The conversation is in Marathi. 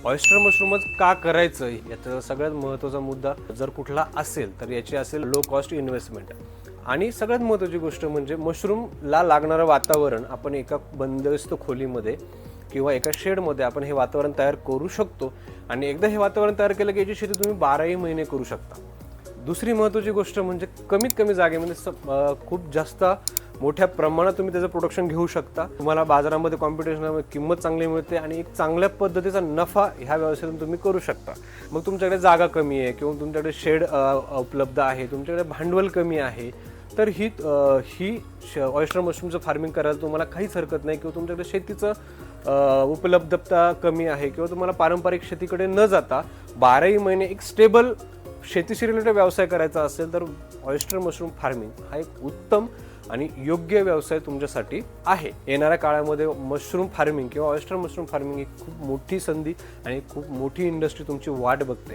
ऑयस्टर मशरूमच का करायचं याचा सगळ्यात महत्त्वाचा मुद्दा जर कुठला असेल तर याची असेल लो कॉस्ट इन्व्हेस्टमेंट. आणि सगळ्यात महत्त्वाची गोष्ट म्हणजे मशरूमला लागणारं वातावरण आपण एका बंदिस्त खोलीमध्ये किंवा एका शेडमध्ये आपण हे वातावरण तयार करू शकतो. आणि एकदा हे वातावरण तयार केलं की याची शेती तुम्ही 12ही महिने करू शकता. दुसरी महत्त्वाची गोष्ट म्हणजे कमीत कमी जागेमध्ये खूप जास्त मोठ्या प्रमाणात तुम्ही त्याचं प्रोडक्शन घेऊ शकता. तुम्हाला बाजारामध्ये कॉम्पिटिशनमध्ये किंमत चांगली मिळते आणि एक चांगल्या पद्धतीचा नफा ह्या व्यवसायातून तुम्ही करू शकता. मग तुमच्याकडे जागा कमी आहे किंवा तुमच्याकडे शेड उपलब्ध आहे, तुमच्याकडे भांडवल कमी आहे, तर ही ऑयस्टर मशरूमचं फार्मिंग करायला तुम्हाला काहीच हरकत नाही. किंवा तुमच्याकडे शेतीचं उपलब्धता कमी आहे किंवा तुम्हाला पारंपरिक शेतीकडे न जाता 12ही महिने एक स्टेबल शेतीशी रिलेटेड व्यवसाय करायचा असेल तर ऑयस्टर मशरूम फार्मिंग हा एक उत्तम आणि योग्य व्यवसाय तुमच्यासाठी आहे. येणाऱ्या काळामध्ये मशरूम फार्मिंग किंवा ऑयस्टर मशरूम फार्मिंग ही खूप मोठी संधी आणि खूप मोठी इंडस्ट्री तुमची वाट बघते.